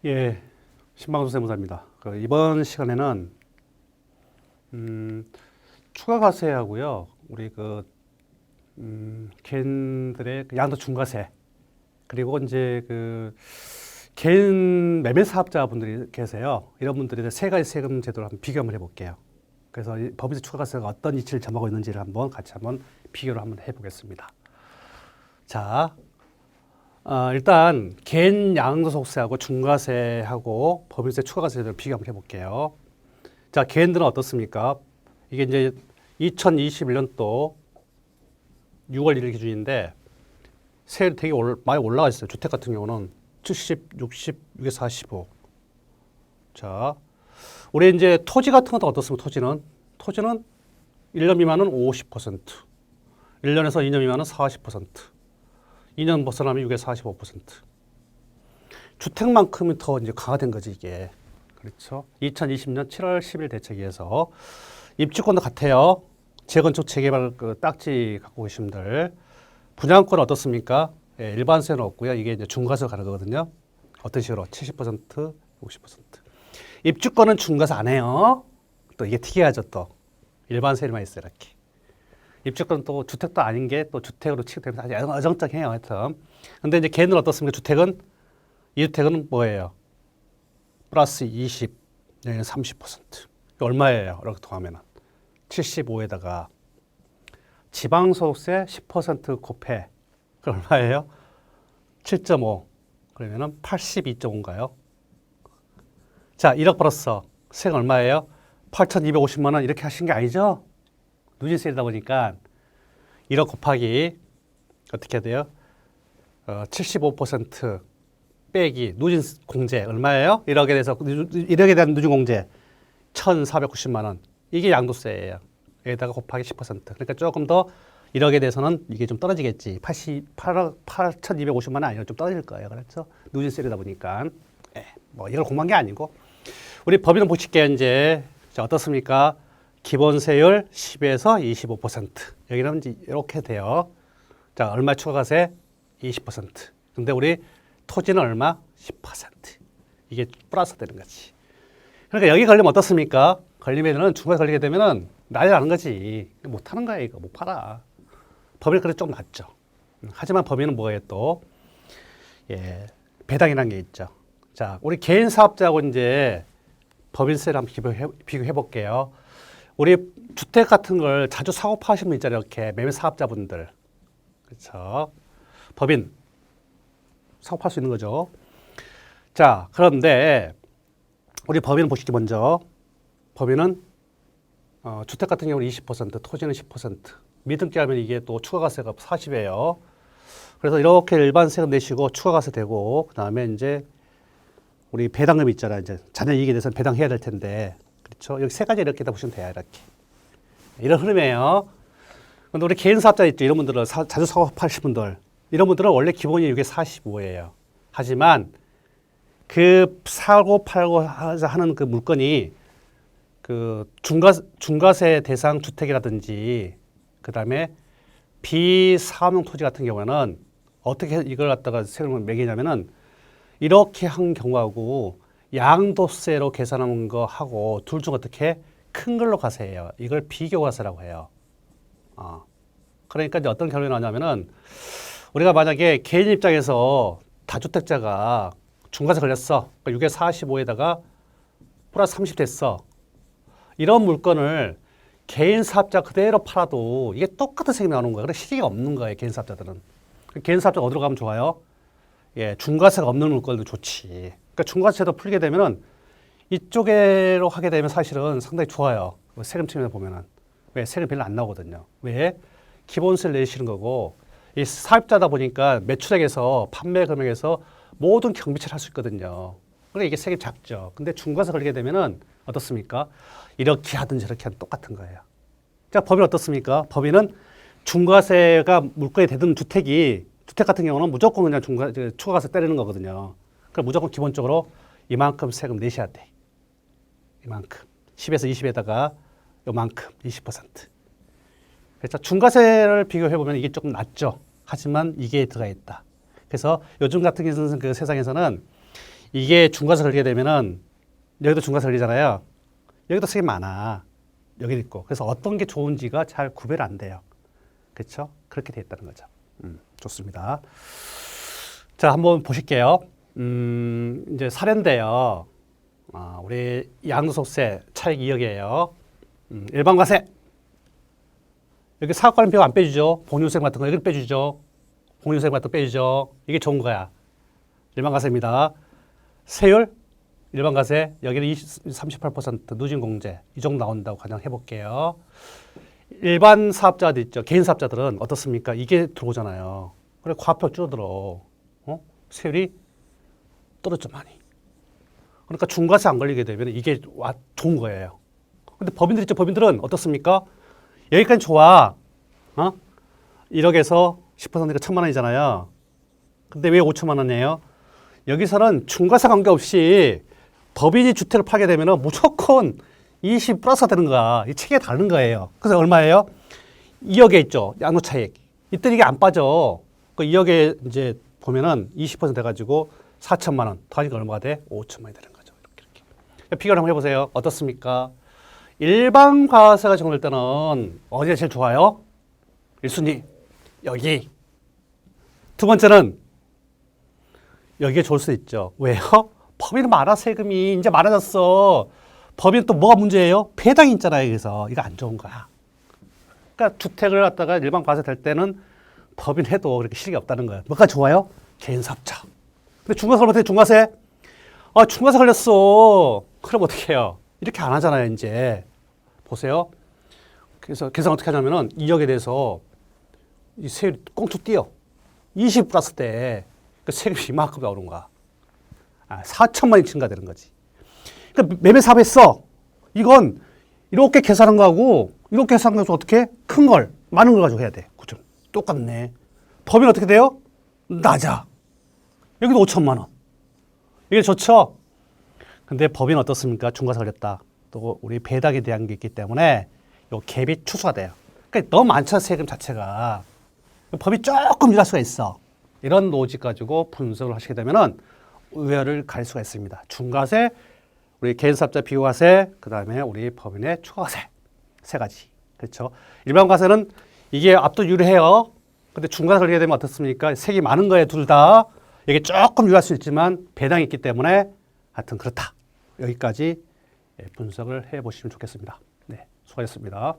예, 신방수 세무사입니다. 이번 시간에는 추가 과세하고요, 우리 개인들의 양도 중과세, 그리고 이제 개인 매매 사업자분들이 계세요. 이런 분들에 세 가지 세금 제도를 한번 비교를 해볼게요. 그래서 이 법인세 추가 과세가 어떤 이치를 점하고 있는지를 같이 한번 비교를 한번 해보겠습니다. 자, 일단 개인 양도소득세하고 중과세하고 법인세 추가과세를 비교 한번 해볼게요. 자, 개인들은 어떻습니까? 이게 이제 2021년도 6월 1일 기준인데 세율이 되게 많이 올라가 있어요. 주택 같은 경우는 70, 60, 6에 45. 자, 우리 이제 토지 같은 것도 어떻습니까? 토지는 1년 미만은 50%, 1년에서 2년 미만은 40%. 2년 벗어나면 6에 45%. 주택만큼은 더 이제 강화된 거지, 이게. 그렇죠. 2020년 7월 10일 대책에서 입주권도 같아요. 재건축 재개발 딱지 갖고 계신 분들. 분양권 어떻습니까? 예, 일반세는 없고요. 이게 이제 중과세 가는 거거든요. 어떤 식으로? 70%, 50%. 입주권은 중과세 안 해요. 또 이게 특이하죠, 또. 일반세만 있어요, 이렇게. 입주권은 또 주택도 아닌 게 또 주택으로 취급되면서 아주 어정쩡해요, 하여튼. 근데 이제 걔는 어떻습니까? 이주택은 뭐예요? 플러스 20, 내년 30%. 얼마예요? 이렇게 더하면은. 75에다가 지방소득세 10% 곱해. 그 얼마예요? 7.5. 그러면은 82.5인가요? 자, 1억 벌었어. 세금 얼마예요? 8,250만 원 이렇게 하신 게 아니죠? 누진세이다 보니까 1억 곱하기 어떻게 해야 돼요? 75% 빼기 누진 공제 얼마예요? 1억에 대한 누진 공제 1,490만 원. 이게 양도세예요. 여기다가 곱하기 10%. 그러니까 조금 더 1억에 대해서는 이게 좀 떨어지겠지. 8,250만 원 아니면 좀 떨어질 거예요. 그렇죠? 누진세이다 보니까. 뭐 이걸 공부한 게 아니고. 우리 법인은 보실게요. 이제 자, 어떻습니까? 기본세율 10에서 25%. 여기는 이제 이렇게 돼요. 자, 얼마 추가과세? 20%. 근데 우리 토지는 얼마? 10%. 이게 플러스 되는 거지. 그러니까 여기 걸리면 어떻습니까? 걸리면은 중간에 걸리게 되면은 난리 나는 거지. 못 하는 거야, 이거. 못 팔아. 법인 그래도 좀 낫죠. 하지만 법인은 뭐예요, 또? 예, 배당이라는 게 있죠. 자, 우리 개인 사업자하고 이제 법인세를 한번 비교해 볼게요. 우리 주택 같은 걸 자주 사고 파시는 분 있잖아요. 이렇게 매매 사업자분들. 그렇죠. 법인 사고 팔 수 있는 거죠. 자, 그런데 우리 법인은 보시죠. 먼저 법인은 주택 같은 경우는 20%, 토지는 10%. 미등기 하면 이게 또 추가과세가 40이에요. 그래서 이렇게 일반 세금 내시고 추가과세 되고 그다음에 이제 우리 배당금 있잖아요. 이제 자녀 이익에 대해서는 배당해야 될 텐데. 그렇죠. 여기 세 가지 이렇게 다 보시면 돼요. 이렇게. 이런 흐름이에요. 근데 우리 개인 사업자 있죠. 이런 분들은 자주 사고 파시는 분들. 이런 분들은 원래 기본이 이게 45예요. 하지만 그 사고 팔고 하는 그 물건이 그 중과세 대상 주택이라든지 그다음에 비사업용 토지 같은 경우에는 어떻게 이걸 갖다가 세금을 매기냐면은 이렇게 한 경우하고 양도세로 계산한 거 하고 둘 중 어떻게 큰 걸로 과세해요. 이걸 비교과세라고 해요. 그러니까 이제 어떤 결론이 나냐면은 우리가 만약에 개인 입장에서 다주택자가 중과세 걸렸어. 그러니까 6에 45에다가 플러스 30 됐어. 이런 물건을 개인 사업자 그대로 팔아도 이게 똑같은 세금이 나오는 거야. 그래 실익이 없는 거예요. 개인 사업자들은. 개인 사업자가 어디로 가면 좋아요? 예, 중과세가 없는 물건도 좋지. 그러니까 중과세도 풀게 되면은 이쪽으로 하게 되면 사실은 상당히 좋아요. 세금 측면에서 보면은. 왜? 세금 별로 안 나오거든요. 왜? 기본세를 내시는 거고, 이 사업자다 보니까 매출액에서, 판매 금액에서 모든 경비치를 할 수 있거든요. 그러니까 이게 세금이 작죠. 근데 중과세 걸리게 되면은 어떻습니까? 이렇게 하든지 저렇게 하든 똑같은 거예요. 자, 법인 어떻습니까? 법인은 중과세가 물건이 되든 주택 같은 경우는 무조건 그냥 추가과세 때리는 거거든요. 그럼 무조건 기본적으로 이만큼 세금 내셔야 돼. 이만큼. 10에서 20에다가 요만큼 20%. 그래서 중과세를 비교해보면 이게 조금 낮죠. 하지만 이게 들어가 있다. 그래서 요즘 같은 경우는 그 세상에서는 이게 중과세 걸리게 되면은 여기도 중과세 걸리잖아요. 여기도 세금 많아. 여기도 있고. 그래서 어떤 게 좋은지가 잘 구별 안 돼요. 그렇죠? 그렇게 돼 있다는 거죠. 좋습니다. 자, 한번 보실게요. 이제 사례인데요. 우리 양도소득세 차익 2억이에요. 일반과세. 여기 사업 관련 비용 안 빼주죠. 복리후생 같은 거 여기 빼주죠. 복리후생 같은 거 빼주죠. 이게 좋은 거야. 일반과세입니다. 세율 일반과세 여기는 38% 누진공제 이 정도 나온다고 가정해 볼게요. 일반 사업자들 있죠. 개인 사업자들은 어떻습니까? 이게 들어오잖아요. 그래 과표 줄어들어. 세율이 떨어져 많이. 그러니까 중과세 안 걸리게 되면 이게 좋은 거예요. 근데 법인들 있죠. 법인들은 어떻습니까? 여기까지 좋아. 1억에서 10%가 1,000만 원이잖아요. 근데 왜 5천만 원이에요? 여기서는 중과세 관계없이 법인이 주택을 팔게 되면 무조건 20 플러스가 되는 거야. 이 체계가 다른 거예요. 그래서 얼마예요? 2억에 있죠. 양도차익. 이때 이게 안 빠져. 그 2억에 이제 보면은 20% 돼가지고 4천만 원. 더하니까 얼마가 돼? 5천만 원이 되는 거죠. 이렇게. 비교를 한번 해보세요. 어떻습니까? 일반 과세가 적용될 때는 어디가 제일 좋아요? 1순위. 여기. 두 번째는 여기에 좋을 수 있죠. 왜요? 법인은 많아 세금이 이제 많아졌어. 법인 또 뭐가 문제예요? 배당이 있잖아요. 그래서 이거 안 좋은 거야. 그러니까 주택을 갖다가 일반 과세 될 때는 법인 해도 그렇게 실익이 없다는 거예요. 뭐가 좋아요? 개인 사업자. 근데 중과세 걸면 어떻게 중과세? 중과세 걸렸어. 그럼 어떻게 해요? 이렇게 안 하잖아요. 이제 보세요. 그래서 계산 어떻게 하냐면은 2억에 대해서 이 세율이 꽁투 띄어. 20 플러스 때 그 세금이 이만큼 나오는 거야. 4천만 원이 증가되는 거지. 그러니까 매매 사업했어. 이건 이렇게 계산한 거하고 이렇게 계산한 거하고 어떻게? 큰 걸, 많은 걸 가지고 해야 돼. 그죠? 똑같네. 법인 어떻게 돼요? 낮아. 여기도 5천만 원. 이게 좋죠? 근데 법인 어떻습니까? 중과세 걸렸다. 또 우리 배당에 대한 게 있기 때문에 요 갭이 추수가 돼요. 그러니까 너무 많죠, 세금 자체가. 법이 조금 유할 수가 있어. 이런 로직 가지고 분석을 하시게 되면은 의외를 갈 수가 있습니다. 중과세, 우리 개인사업자 비과세, 그 다음에 우리 법인의 추가세 세 가지. 그렇죠? 일반 과세는 이게 압도 유리해요. 근데 중과세 걸리게 되면 어떻습니까? 색이 많은 거에 둘 다 이게 조금 유리할 수 있지만 배당이 있기 때문에 하여튼 그렇다. 여기까지 분석을 해보시면 좋겠습니다. 네, 수고하셨습니다.